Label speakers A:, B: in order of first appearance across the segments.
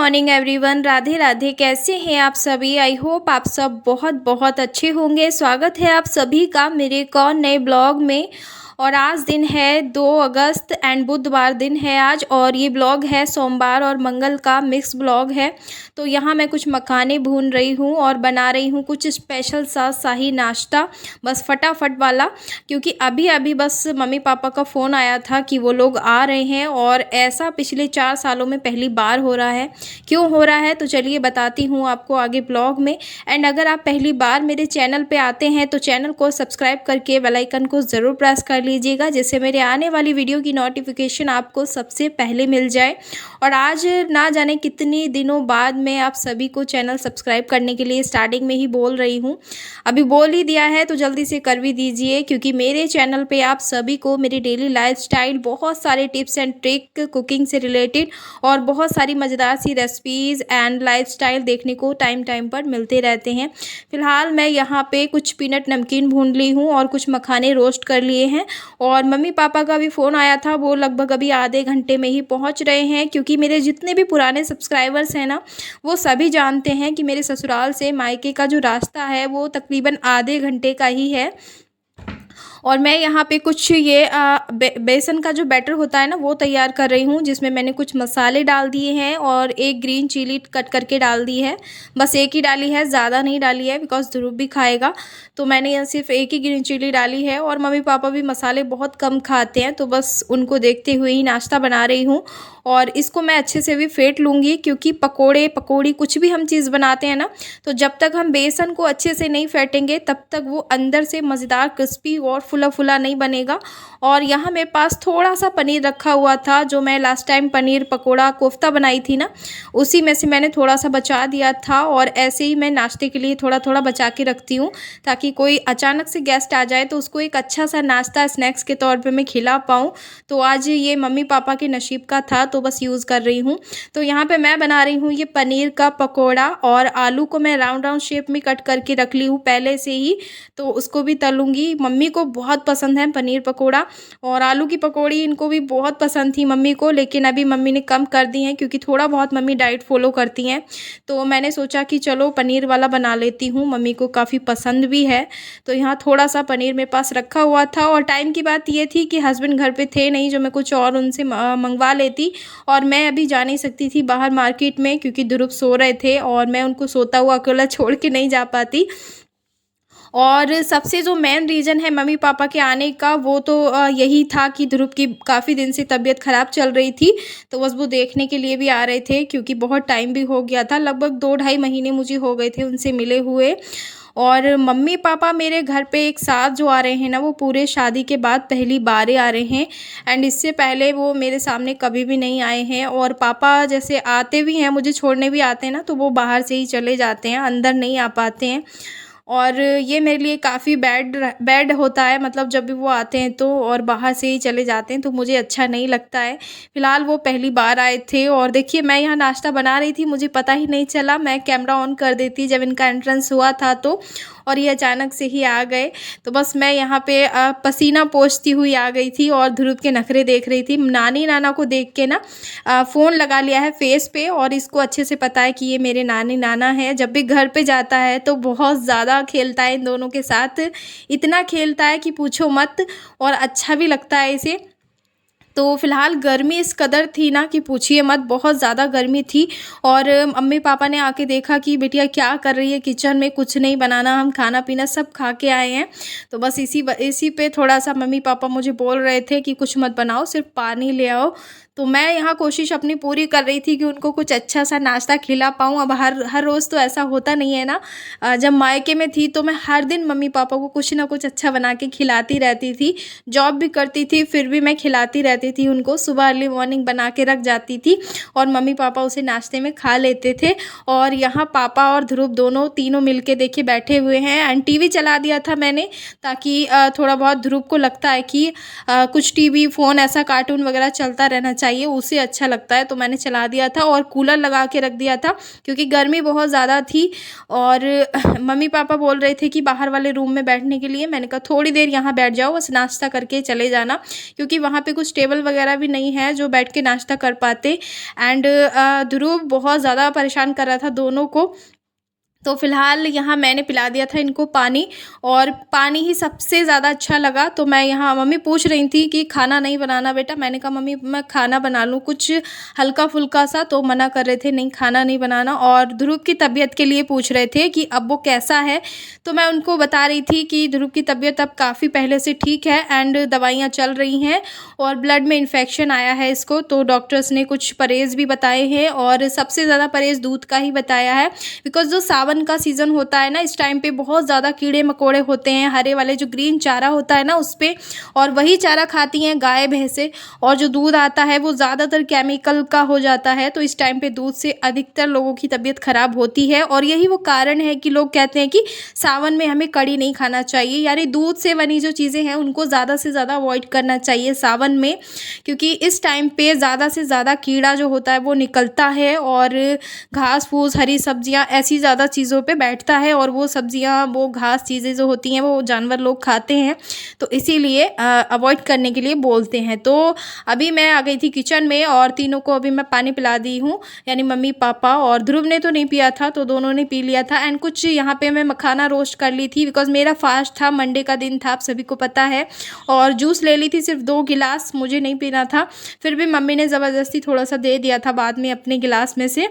A: Morning everyone. Radhe Radhe. कैसे हैं आप सभी? आई होप आप सब बहुत बहुत अच्छे होंगे। स्वागत है आप सभी का मेरे एक और नए ब्लॉग में। और आज दिन है 2 अगस्त एंड बुधवार दिन है आज, और ये ब्लॉग है सोमवार और मंगल का मिक्स ब्लॉग है। तो यहाँ मैं कुछ मखाने भून रही हूँ और बना रही हूँ कुछ स्पेशल सा शाही नाश्ता, बस फटाफट वाला। क्योंकि अभी अभी बस मम्मी पापा का फ़ोन आया था कि वो लोग आ रहे हैं, और ऐसा पिछले 4 सालों में पहली बार हो रहा है। क्यों हो रहा है तो चलिए बताती हूँ आपको आगे ब्लॉग में। एंड अगर आप पहली बार मेरे चैनल पे आते हैं तो चैनल को सब्सक्राइब करके बेल आइकन को ज़रूर प्रेस कर लीजिएगा, जिससे मेरे आने वाली वीडियो की नोटिफिकेशन आपको सबसे पहले मिल जाए। और आज ना जाने कितने दिनों बाद मैं आप सभी को चैनल सब्सक्राइब करने के लिए स्टार्टिंग में ही बोल रही हूँ। अभी बोल ही दिया है तो जल्दी से कर भी दीजिए, क्योंकि मेरे चैनल पे आप सभी को मेरी डेली लाइफस्टाइल, बहुत सारे टिप्स एंड ट्रिक कुकिंग से रिलेटेड और बहुत सारी मज़ेदार सी रेसिपीज़ एंड लाइफस्टाइल देखने को टाइम टाइम पर मिलते रहते हैं। फिलहाल मैं यहाँ पे कुछ पीनट नमकीन भून ली हूँ और कुछ मखाने रोस्ट कर लिए हैं। और मम्मी पापा का भी फ़ोन आया था, वो लगभग अभी आधे घंटे में ही पहुँच रहे हैं। क्योंकि मेरे जितने भी पुराने सब्सक्राइबर्स हैं ना, वो सभी जानते हैं कि मेरे ससुराल से मायके का जो रास्ता है वो तकरीबन आधे घंटे का ही है। और मैं यहाँ पे कुछ ये बेसन का जो बैटर होता है ना, वो तैयार कर रही हूँ, जिसमें मैंने कुछ मसाले डाल दिए हैं और एक ग्रीन चिली कट करके डाल दी है। बस एक ही डाली है, ज़्यादा नहीं डाली है, बिकॉज ध्रुव भी खाएगा। तो मैंने यहाँ सिर्फ एक ही ग्रीन चिली डाली है। और मम्मी पापा भी मसाले बहुत कम खाते हैं, तो बस उनको देखते हुए ही नाश्ता बना रही हूँ। और इसको मैं अच्छे से भी फेंट लूँगी, क्योंकि पकोड़े पकौड़ी कुछ भी हम चीज़ बनाते हैं ना, तो जब तक हम बेसन को अच्छे से नहीं फेंटेंगे तब तक वो अंदर से मज़ेदार क्रिस्पी और फुला फुला नहीं बनेगा। और यहाँ मेरे पास थोड़ा सा पनीर रखा हुआ था, जो मैं लास्ट टाइम पनीर पकोड़ा कोफ्ता बनाई थी ना, उसी में से मैंने थोड़ा सा बचा दिया था। और ऐसे ही मैं नाश्ते के लिए थोड़ा थोड़ा बचा के रखती हूँ, ताकि कोई अचानक से गेस्ट आ जाए तो उसको एक अच्छा सा नाश्ता स्नैक्स के तौर पे मैं खिला पाऊँ। तो आज ये मम्मी पापा के नसीब का था, तो बस यूज़ कर रही हूँ। तो यहाँ पे मैं बना रही हूँ ये पनीर का पकोड़ा, और आलू को मैं राउंड राउंड शेप में कट करके रख ली हूँ पहले से ही, तो उसको भी तलूँगी। मम्मी को बहुत पसंद है पनीर पकोड़ा, और आलू की पकौड़ी इनको भी बहुत पसंद थी मम्मी को, लेकिन अभी मम्मी ने कम कर दी हैं, क्योंकि थोड़ा बहुत मम्मी डाइट फॉलो करती हैं। तो मैंने सोचा कि चलो पनीर वाला बना लेती हूँ, मम्मी को काफ़ी पसंद भी है। तो यहाँ थोड़ा सा पनीर मेरे पास रखा हुआ था। और टाइम की बात ये थी कि हस्बैंड घर पे थे नहीं, जो मैं कुछ और उनसे मंगवा लेती। और मैं अभी जा नहीं सकती थी बाहर मार्केट में, क्योंकि ध्रुव सो रहे थे और मैं उनको सोता हुआ अकेला छोड़ के नहीं जा पाती। और सबसे जो मेन रीज़न है मम्मी पापा के आने का, वो तो यही था कि ध्रुव की काफ़ी दिन से तबीयत ख़राब चल रही थी, तो बस वो देखने के लिए भी आ रहे थे। क्योंकि बहुत टाइम भी हो गया था, लगभग 2 ढाई महीने मुझे हो गए थे उनसे मिले हुए। और मम्मी पापा मेरे घर पे एक साथ जो आ रहे हैं ना, वो पूरे शादी के बाद पहली बार आ रहे हैं। एंड इससे पहले वो मेरे सामने कभी भी नहीं आए हैं। और पापा जैसे आते भी हैं, मुझे छोड़ने भी आते हैं ना, तो वो बाहर से ही चले जाते हैं, अंदर नहीं आ पाते हैं। और ये मेरे लिए काफ़ी बैड होता है, मतलब जब भी वो आते हैं तो, और बाहर से ही चले जाते हैं, तो मुझे अच्छा नहीं लगता है। फ़िलहाल वो पहली बार आए थे। और देखिए मैं यहाँ नाश्ता बना रही थी, मुझे पता ही नहीं चला, मैं कैमरा ऑन कर देती जब इनका एंट्रेंस हुआ था तो, और ये अचानक से ही आ गए। तो बस मैं यहाँ पे पसीना पोंछती हुई आ गई थी और ध्रुव के नखरे देख रही थी। नानी नाना को देख के ना फ़ोन लगा लिया है फेस पे, और इसको अच्छे से पता है कि ये मेरे नानी नाना हैं। जब भी घर पे जाता है तो बहुत ज़्यादा खेलता है इन दोनों के साथ, इतना खेलता है कि पूछो मत, और अच्छा भी लगता है इसे। तो फ़िलहाल गर्मी इस कदर थी ना कि पूछिए मत, बहुत ज़्यादा गर्मी थी। और मम्मी पापा ने आके देखा कि बिटिया क्या कर रही है किचन में, कुछ नहीं बनाना, हम खाना पीना सब खा के आए हैं। तो बस इसी पे थोड़ा सा मम्मी पापा मुझे बोल रहे थे कि कुछ मत बनाओ, सिर्फ पानी ले आओ। तो मैं यहाँ कोशिश अपनी पूरी कर रही थी कि उनको कुछ अच्छा सा नाश्ता खिला पाऊँ। अब हर रोज़ तो ऐसा होता नहीं है ना। जब मायके में थी तो मैं हर दिन मम्मी पापा को कुछ ना कुछ अच्छा बना के खिलाती रहती थी। जॉब भी करती थी, फिर भी मैं खिलाती रहती थी उनको, सुबह अर्ली मॉर्निंग बना के रख जाती थी, और मम्मी पापा उसे नाश्ते में खा लेते थे। और यहाँ पापा और ध्रुव दोनों तीनों मिलके देखिए बैठे हुए हैं। एंड टीवी चला दिया था मैंने, ताकि थोड़ा बहुत ध्रुव को लगता है कि कुछ टीवी फ़ोन ऐसा कार्टून वगैरह चलता रहना चाहिए, उसे अच्छा लगता है, तो मैंने चला दिया था। और कूलर लगा के रख दिया था, क्योंकि गर्मी बहुत ज़्यादा थी। और मम्मी पापा बोल रहे थे कि बाहर वाले रूम में बैठने के लिए, मैंने कहा थोड़ी देर यहाँ बैठ जाओ, बस नाश्ता करके चले जाना, क्योंकि वहाँ पे कुछ टेबल टेबल वगैरह भी नहीं है जो बैठ के नाश्ता कर पाते। एंड ध्रुव बहुत ज़्यादा परेशान कर रहा था दोनों को। तो फ़िलहाल यहाँ मैंने पिला दिया था इनको पानी, और पानी ही सबसे ज़्यादा अच्छा लगा। तो मैं यहाँ, मम्मी पूछ रही थी कि खाना नहीं बनाना बेटा, मैंने कहा मम्मी मैं खाना बना लूँ कुछ हल्का फुल्का सा, तो मना कर रहे थे नहीं खाना नहीं बनाना। और ध्रुव की तबीयत के लिए पूछ रहे थे कि अब वो कैसा है, तो मैं उनको बता रही थी कि ध्रुव की तबीयत अब काफ़ी पहले से ठीक है एंड दवाइयाँ चल रही हैं, और ब्लड में इन्फेक्शन आया है इसको, तो डॉक्टर्स ने कुछ परहेज़ भी बताए हैं, और सबसे ज़्यादा परहेज़ दूध का ही बताया है। बिकॉज़ जो सावन का सीज़न होता है ना, इस टाइम पे बहुत ज़्यादा कीड़े मकोड़े होते हैं हरे वाले जो ग्रीन चारा होता है ना उस पे, और वही चारा खाती हैं गाय भैंसे, और जो दूध आता है वो ज़्यादातर केमिकल का हो जाता है। तो इस टाइम पे दूध से अधिकतर लोगों की तबीयत ख़राब होती है, और यही वो कारण है कि लोग कहते हैं कि सावन में हमें कड़ी नहीं खाना चाहिए, यानी दूध से बनी जो चीज़ें हैं उनको ज़्यादा से ज़्यादा अवॉइड करना चाहिए सावन में, क्योंकि इस टाइम पे ज़्यादा से ज़्यादा कीड़ा जो होता है वो निकलता है, और घास फूस हरी सब्जियां ऐसी ज़्यादा चीज़ों पे बैठता है, और वो सब्जियां वो घास चीज़ें जो होती हैं वो जानवर लोग खाते हैं, तो इसीलिए अवॉइड करने के लिए बोलते हैं। तो अभी मैं आ गई थी किचन में, और तीनों को अभी मैं पानी पिला दी हूँ, यानी मम्मी पापा, और ध्रुव ने तो नहीं पिया था तो दोनों ने पी लिया था। एंड कुछ यहाँ पे मैं मखाना रोस्ट कर ली थी, बिकॉज मेरा फास्ट था, मंडे का दिन था, आप सभी को पता है, और जूस ले ली थी सिर्फ 2 गिलास, मुझे नहीं पीना था, फिर भी मम्मी ने ज़बरदस्ती थोड़ा सा दे दिया था बाद में अपने गिलास में से।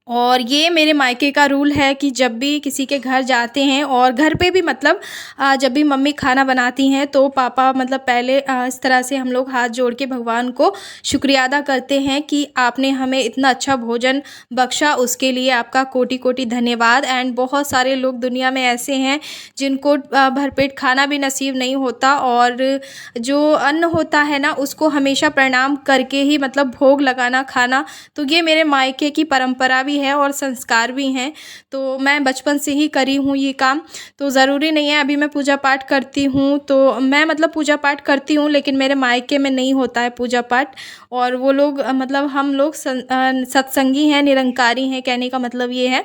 A: और ये मेरे मायके का रूल है कि जब भी किसी के घर जाते हैं, और घर पे भी मतलब जब भी मम्मी खाना बनाती हैं तो पापा मतलब पहले इस तरह से हम लोग हाथ जोड़ के भगवान को शुक्रिया अदा करते हैं कि आपने हमें इतना अच्छा भोजन बख्शा, उसके लिए आपका कोटि कोटि धन्यवाद। एंड बहुत सारे लोग दुनिया में ऐसे हैं जिनको भरपेट खाना भी नसीब नहीं होता, और जो अन्न होता है ना उसको हमेशा प्रणाम करके ही मतलब भोग लगाना खाना, तो ये मेरे मायके की परंपरा भी है और संस्कार भी हैं। तो मैं बचपन से ही करी हूँ ये काम, तो ज़रूरी नहीं है अभी मैं पूजा पाठ करती हूँ, तो मैं मतलब पूजा पाठ करती हूँ लेकिन मेरे मायके में नहीं होता है पूजा पाठ, और वो लोग मतलब हम लोग सत्संगी हैं, निरंकारी हैं, कहने का मतलब ये है,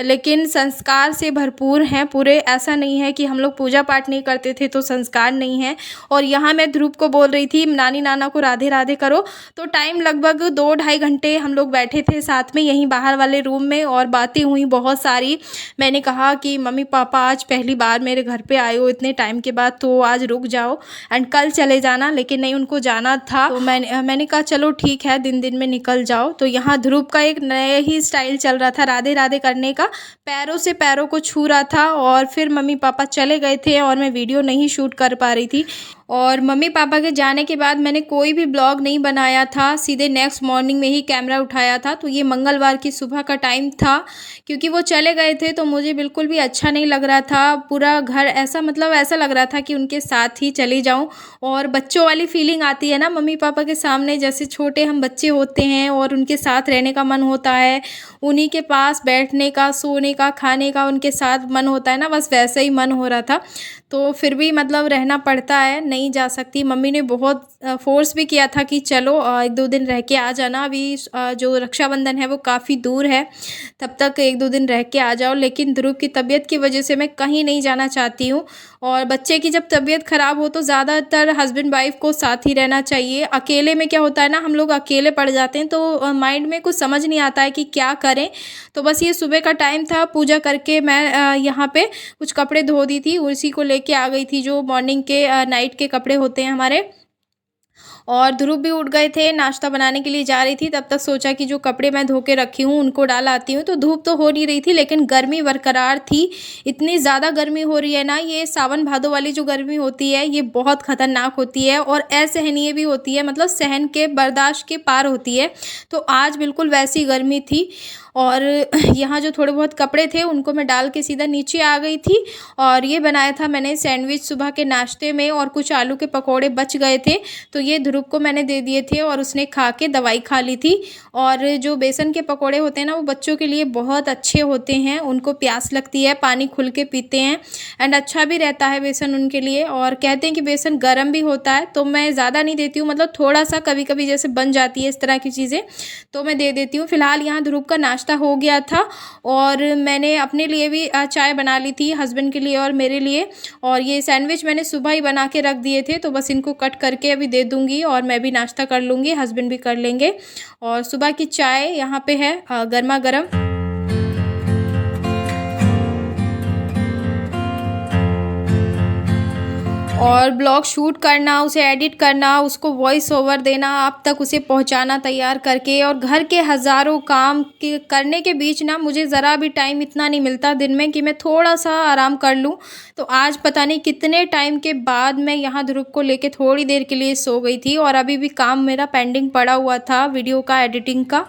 A: लेकिन संस्कार से भरपूर हैं पूरे। ऐसा नहीं है कि हम लोग पूजा पाठ नहीं करते थे तो संस्कार नहीं है। और यहाँ मैं ध्रुव को बोल रही थी नानी नाना को राधे राधे करो, तो टाइम लगभग 2-2.5 घंटे हम लोग बैठे थे साथ में यहीं बाहर वाले रूम में, और बातें हुई बहुत सारी। मैंने कहा कि मम्मी पापा आज पहली बार मेरे घर पे आए हो इतने टाइम के बाद, तो आज रुक जाओ एंड कल चले जाना, लेकिन नहीं उनको जाना था, तो मैंने कहा चलो ठीक है दिन दिन में निकल जाओ। तो यहाँ ध्रुव का एक नया ही स्टाइल चल रहा था राधे राधे करने का, पैरों से पैरों को छू रहा था, और फिर मम्मी पापा चले गए थे और मैं वीडियो नहीं शूट कर पा रही थी। और मम्मी पापा के जाने के बाद मैंने कोई भी ब्लॉग नहीं बनाया था, सीधे नेक्स्ट मॉर्निंग में ही कैमरा उठाया था। तो ये मंगलवार की सुबह का टाइम था, क्योंकि वो चले गए थे तो मुझे बिल्कुल भी अच्छा नहीं लग रहा था, पूरा घर ऐसा मतलब ऐसा लग रहा था कि उनके साथ ही चली जाऊं, और बच्चों वाली फीलिंग आती है ना मम्मी पापा के सामने, जैसे छोटे हम बच्चे होते हैं और उनके साथ रहने का मन होता है, उन्हीं के पास बैठने का, सोने का, खाने का उनके साथ मन होता है ना, बस वैसे ही मन हो रहा था। तो फिर भी मतलब रहना पड़ता है, नहीं जा सकती। मम्मी ने बहुत फोर्स भी किया था कि चलो 1-2 दिन रह के आ जाना, अभी जो रक्षाबंधन है वो काफ़ी दूर है, तब तक 1-2 दिन रह के आ जाओ, लेकिन ध्रुव की तबीयत की वजह से मैं कहीं नहीं जाना चाहती हूँ। और बच्चे की जब तबीयत ख़राब हो तो ज़्यादातर हस्बैंड वाइफ को साथ ही रहना चाहिए। अकेले में क्या होता है ना, हम लोग अकेले पड़ जाते हैं तो माइंड में कुछ समझ नहीं आता है कि क्या करें। तो बस ये सुबह का टाइम था, पूजा करके मैं यहाँ पे कुछ कपड़े धो दी थी, उसी को लेके आ गई थी, जो मॉर्निंग के नाइट के कपड़े होते हैं हमारे। और ध्रुव भी उठ गए थे, नाश्ता बनाने के लिए जा रही थी, तब तक सोचा कि जो कपड़े मैं धो के रखी हूँ उनको डाल आती हूँ। तो धूप तो हो नहीं रही थी लेकिन गर्मी बरकरार थी, इतनी ज़्यादा गर्मी हो रही है ना, ये सावन भादो वाली जो गर्मी होती है ये बहुत ख़तरनाक होती है और असहनीय भी होती है, मतलब सहन के बर्दाश्त के पार होती है। तो आज बिल्कुल वैसी गर्मी थी। और यहाँ जो थोड़े बहुत कपड़े थे उनको मैं डाल के सीधा नीचे आ गई थी। और ये बनाया था मैंने सैंडविच सुबह के नाश्ते में, और कुछ आलू के पकोड़े बच गए थे तो ये ध्रुव को मैंने दे दिए थे और उसने खा के दवाई खा ली थी। और जो बेसन के पकोड़े होते हैं ना वो बच्चों के लिए बहुत अच्छे होते हैं, उनको प्यास लगती है, पानी खुल के पीते हैं एंड अच्छा भी रहता है बेसन उनके लिए। और कहते हैं कि बेसन गर्म भी होता है, तो मैं ज़्यादा नहीं देती हूँ, मतलब थोड़ा सा कभी कभी जैसे बन जाती है इस तरह की चीज़ें तो मैं दे देती हूँ। फिलहाल यहाँ ध्रुव का नाश्ता नाश्ता हो गया था और मैंने अपने लिए भी चाय बना ली थी, हस्बैंड के लिए और मेरे लिए। और ये सैंडविच मैंने सुबह ही बना के रख दिए थे, तो बस इनको कट करके अभी दे दूँगी और मैं भी नाश्ता कर लूँगी, हस्बैंड भी कर लेंगे। और सुबह की चाय यहाँ पे है गरमा-गरम। और ब्लॉग शूट करना, उसे एडिट करना, उसको वॉइस ओवर देना, आप तक उसे पहुंचाना तैयार करके, और घर के हज़ारों काम के करने के बीच ना मुझे ज़रा भी टाइम इतना नहीं मिलता दिन में कि मैं थोड़ा सा आराम कर लूं। तो आज पता नहीं कितने टाइम के बाद मैं यहाँ ध्रुव को लेके थोड़ी देर के लिए सो गई थी और अभी भी काम मेरा पेंडिंग पड़ा हुआ था वीडियो का, एडिटिंग का।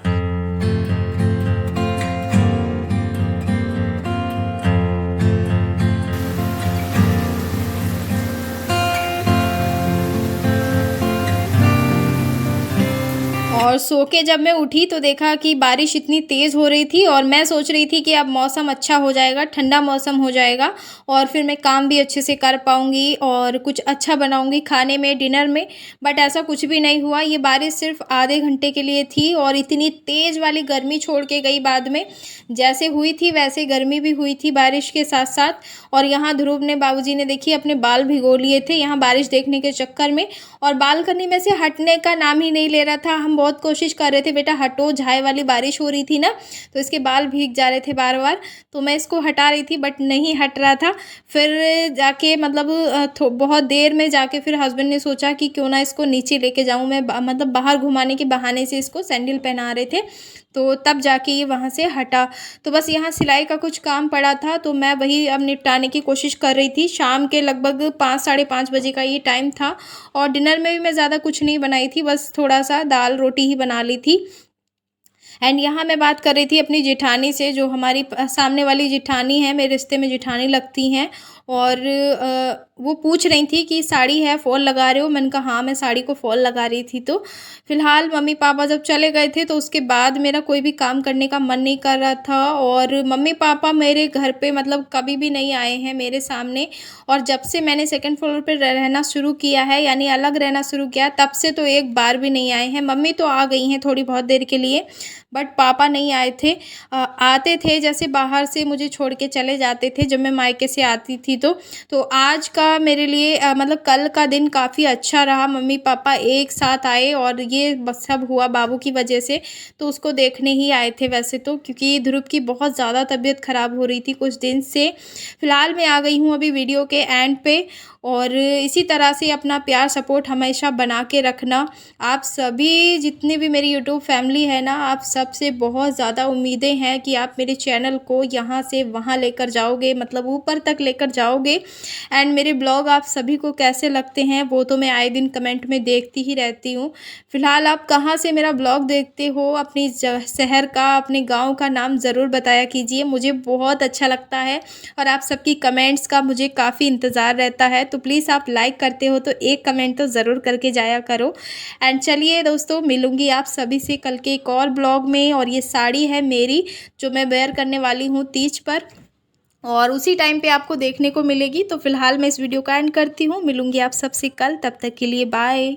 A: और सो के जब मैं उठी तो देखा कि बारिश इतनी तेज़ हो रही थी और मैं सोच रही थी कि अब मौसम अच्छा हो जाएगा, ठंडा मौसम हो जाएगा और फिर मैं काम भी अच्छे से कर पाऊँगी और कुछ अच्छा बनाऊँगी खाने में, डिनर में। बट ऐसा कुछ भी नहीं हुआ। ये बारिश सिर्फ आधे घंटे के लिए थी और इतनी तेज़ वाली गर्मी छोड़ के गई बाद में। जैसे हुई थी वैसे गर्मी भी हुई थी बारिश के साथ साथ। और यहाँ ध्रुव ने, बाबूजी ने देखिए अपने बाल भिगो लिए थे यहाँ बारिश देखने के चक्कर में, और बालकनी में से हटने का नाम ही नहीं ले रहा था। हम बहुत कोशिश कर रहे थे, बेटा हटो, झाए वाली बारिश हो रही थी ना, तो इसके बाल भीग जा रहे थे बार बार, तो मैं इसको हटा रही थी बट नहीं हट रहा था। फिर जाके मतलब बहुत देर में जाके फिर हस्बैंड ने सोचा कि क्यों ना इसको नीचे लेके जाऊं मैं, मतलब बाहर घुमाने के बहाने से इसको सैंडल पहना रहे थे, तो तब जाके ये वहाँ से हटा। तो बस यहाँ सिलाई का कुछ काम पड़ा था तो मैं वही अब निपटाने की कोशिश कर रही थी। शाम के लगभग 5 साढ़े 5 बजे का ये टाइम था और डिनर में भी मैं ज़्यादा कुछ नहीं बनाई थी, बस थोड़ा सा दाल रोटी ही बना ली थी। एंड यहाँ मैं बात कर रही थी अपनी जेठानी से, जो हमारी सामने वाली जेठानी है, मेरे रिश्ते में जेठानी लगती हैं, और वो पूछ रही थी कि साड़ी है फॉल लगा रहे हो। मैंने कहा हाँ मैं साड़ी को फॉल लगा रही थी। तो फिलहाल मम्मी पापा जब चले गए थे तो उसके बाद मेरा कोई भी काम करने का मन नहीं कर रहा था, और मम्मी पापा मेरे घर पे मतलब कभी भी नहीं आए हैं मेरे सामने। और जब से मैंने सेकंड फ्लोर पर रहना शुरू किया है, यानी अलग रहना शुरू किया, तब से तो एक बार भी नहीं आए हैं। मम्मी तो आ गई हैं थोड़ी बहुत देर के लिए, बट पापा नहीं आए थे। आते थे जैसे बाहर से मुझे छोड़ के चले जाते थे जब मैं मायके से आती थी। तो आज का मेरे लिए मतलब कल का दिन काफ़ी अच्छा रहा। मम्मी पापा एक साथ आए और ये सब हुआ बाबू की वजह से, तो उसको देखने ही आए थे वैसे तो, क्योंकि ध्रुव की बहुत ज़्यादा तबीयत ख़राब हो रही थी कुछ दिन से। फ़िलहाल मैं आ गई हूँ अभी वीडियो के एंड पे, और इसी तरह से अपना प्यार सपोर्ट हमेशा बना के रखना। आप सभी जितनी भी मेरी यूट्यूब फैमिली है ना, आप सबसे बहुत ज़्यादा उम्मीदें हैं कि आप मेरे चैनल को यहाँ से वहाँ लेकर जाओगे, मतलब ऊपर तक लेकर जाओगे। एंड मेरे ब्लॉग आप सभी को कैसे लगते हैं वो तो मैं आए दिन कमेंट में देखती ही रहती हूँ। फ़िलहाल आप कहाँ से मेरा ब्लॉग देखते हो, अपनी शहर का, अपने गाँव का नाम ज़रूर बताया कीजिए, मुझे बहुत अच्छा लगता है और आप सबकी कमेंट्स का मुझे काफ़ी इंतज़ार रहता है। तो प्लीज़ आप लाइक करते हो तो एक कमेंट तो ज़रूर करके जाया करो। एंड चलिए दोस्तों, मिलूंगी आप सभी से कल के एक और ब्लॉग में। और ये साड़ी है मेरी जो मैं वेयर करने वाली हूँ तीज पर, और उसी टाइम पे आपको देखने को मिलेगी। तो फिलहाल मैं इस वीडियो का एंड करती हूँ, मिलूंगी आप सबसे कल, तब तक के लिए बाय।